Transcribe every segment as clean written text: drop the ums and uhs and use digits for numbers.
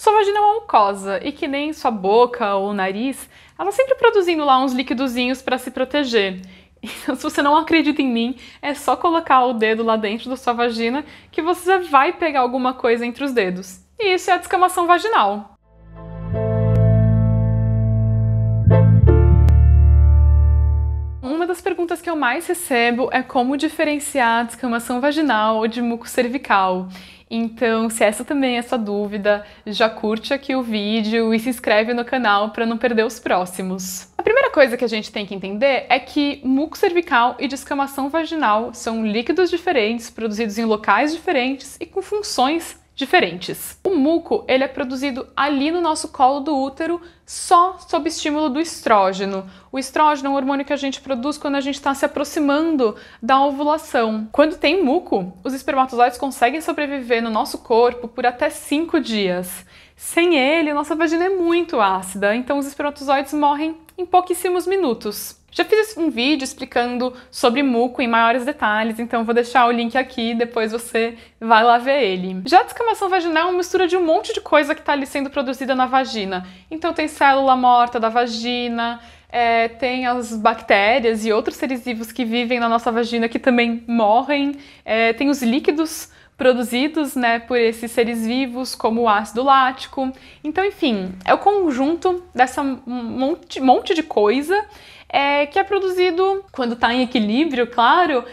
Sua vagina é uma mucosa e que nem sua boca ou nariz, ela sempre produzindo lá uns liquidozinhos para se proteger. Então, se você não acredita em mim, é só colocar o dedo lá dentro da sua vagina que você vai pegar alguma coisa entre os dedos. E isso é a descamação vaginal. Uma das perguntas que eu mais recebo é como diferenciar a descamação vaginal de muco cervical. Então, se essa também é sua dúvida, já curte aqui o vídeo e se inscreve no canal para não perder os próximos. A primeira coisa que a gente tem que entender é que muco cervical e descamação vaginal são líquidos diferentes, produzidos em locais diferentes e com funções diferentes. O muco, ele é produzido ali no nosso colo do útero só sob estímulo do estrógeno. O estrógeno é um hormônio que a gente produz quando a gente está se aproximando da ovulação. Quando tem muco, os espermatozoides conseguem sobreviver no nosso corpo por até 5 dias. Sem ele, nossa vagina é muito ácida, então os espermatozoides morrem em pouquíssimos minutos. Já fiz um vídeo explicando sobre muco em maiores detalhes, então vou deixar o link aqui, depois você vai lá ver ele. Já a descamação vaginal é uma mistura de um monte de coisa que está ali sendo produzida na vagina. Então tem célula morta da vagina, tem as bactérias e outros seres vivos que vivem na nossa vagina que também morrem, tem os líquidos produzidos, por esses seres vivos, como o ácido lático. Então, enfim, é o conjunto dessa monte de coisa que é produzido, quando está em equilíbrio, claro,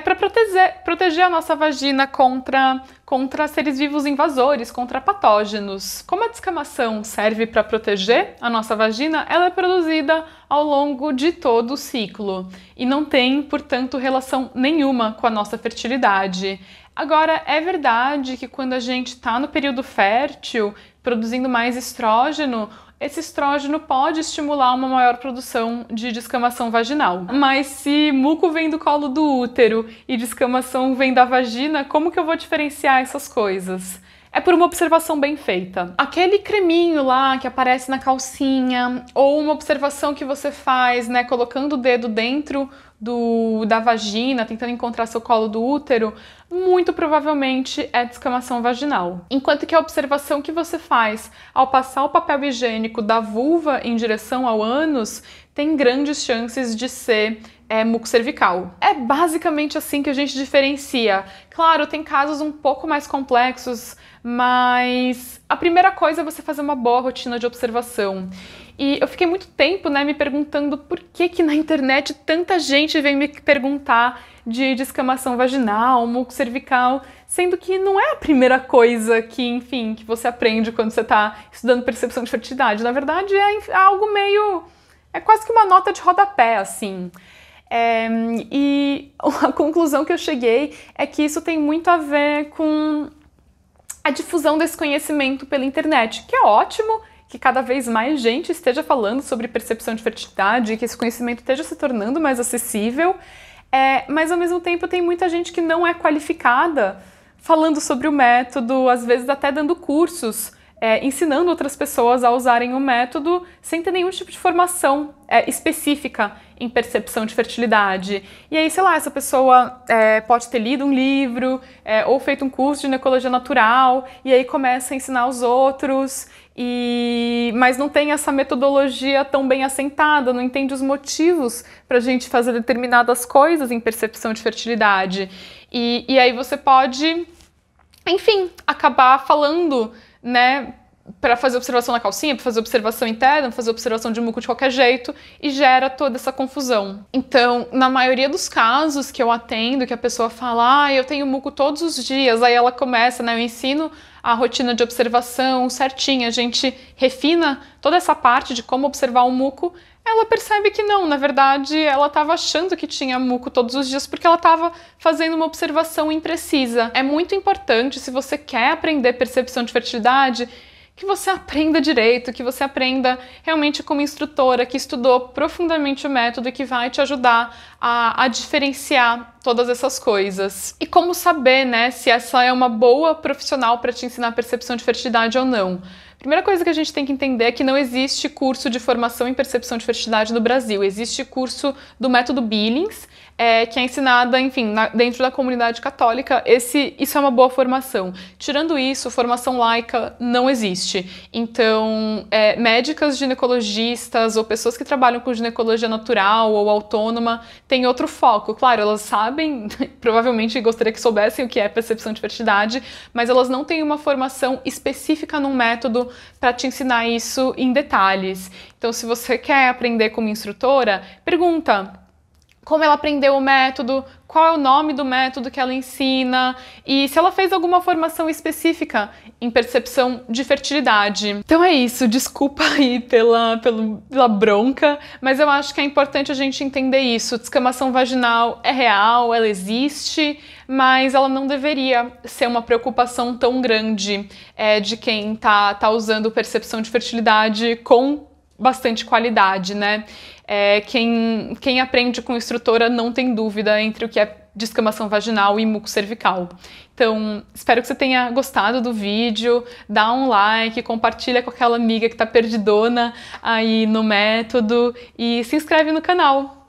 para proteger a nossa vagina contra seres vivos invasores, contra patógenos. Como a descamação serve para proteger a nossa vagina, ela é produzida ao longo de todo o ciclo e não tem, portanto, relação nenhuma com a nossa fertilidade. Agora, é verdade que quando a gente está no período fértil, produzindo mais estrógeno, esse estrógeno pode estimular uma maior produção de descamação vaginal. Mas se muco vem do colo do útero e descamação vem da vagina, como que eu vou diferenciar essas coisas? É por uma observação bem feita. Aquele creminho lá que aparece na calcinha, ou uma observação que você faz, colocando o dedo dentro da vagina, tentando encontrar seu colo do útero, muito provavelmente é descamação vaginal. Enquanto que a observação que você faz ao passar o papel higiênico da vulva em direção ao ânus tem grandes chances de ser muco cervical. É basicamente assim que a gente diferencia. Claro, tem casos um pouco mais complexos, mas a primeira coisa é você fazer uma boa rotina de observação. E eu fiquei muito tempo me perguntando por que na internet tanta gente vem me perguntar de descamação vaginal, muco cervical, sendo que não é a primeira coisa que você aprende quando você está estudando percepção de fertilidade. Na verdade, é algo meio... é quase que uma nota de rodapé, assim. E a conclusão que eu cheguei é que isso tem muito a ver com a difusão desse conhecimento pela internet, que é ótimo, que cada vez mais gente esteja falando sobre percepção de fertilidade, que esse conhecimento esteja se tornando mais acessível, mas ao mesmo tempo tem muita gente que não é qualificada falando sobre o método, às vezes até dando cursos, ensinando outras pessoas a usarem o método sem ter nenhum tipo de formação específica em percepção de fertilidade. E aí, sei lá, essa pessoa pode ter lido um livro ou feito um curso de ginecologia natural e aí começa a ensinar os outros, mas não tem essa metodologia tão bem assentada, não entende os motivos para a gente fazer determinadas coisas em percepção de fertilidade. E aí você pode, enfim, acabar falando, para fazer observação na calcinha, para fazer observação interna, para fazer observação de muco de qualquer jeito, e gera toda essa confusão. Então, na maioria dos casos que eu atendo, que a pessoa fala, eu tenho muco todos os dias, aí ela começa, eu ensino a rotina de observação certinha, a gente refina toda essa parte de como observar o muco, ela percebe que não, na verdade ela estava achando que tinha muco todos os dias porque ela estava fazendo uma observação imprecisa. É muito importante, se você quer aprender percepção de fertilidade, que você aprenda direito, que você aprenda realmente como instrutora que estudou profundamente o método e que vai te ajudar a diferenciar todas essas coisas. E como saber, se essa é uma boa profissional para te ensinar percepção de fertilidade ou não? Primeira coisa que a gente tem que entender é que não existe curso de formação em percepção de fertilidade no Brasil. Existe curso do método Billings, que é ensinada, enfim, dentro da comunidade católica. Isso é uma boa formação. Tirando isso, formação laica não existe. Então, médicas ginecologistas ou pessoas que trabalham com ginecologia natural ou autônoma têm outro foco. Claro, elas sabem, provavelmente gostaria que soubessem o que é percepção de fertilidade, mas elas não têm uma formação específica num método para te ensinar isso em detalhes. Então, se você quer aprender como instrutora, pergunta como ela aprendeu o método, qual é o nome do método que ela ensina e se ela fez alguma formação específica em percepção de fertilidade. Então é isso, desculpa aí pela bronca, mas eu acho que é importante a gente entender isso. Descamação vaginal é real, ela existe, mas ela não deveria ser uma preocupação tão grande de quem tá usando percepção de fertilidade com bastante qualidade, né? Quem aprende com instrutora não tem dúvida entre o que é descamação vaginal e muco cervical. Então, espero que você tenha gostado do vídeo, dá um like, compartilha com aquela amiga que tá perdidona aí no método e se inscreve no canal.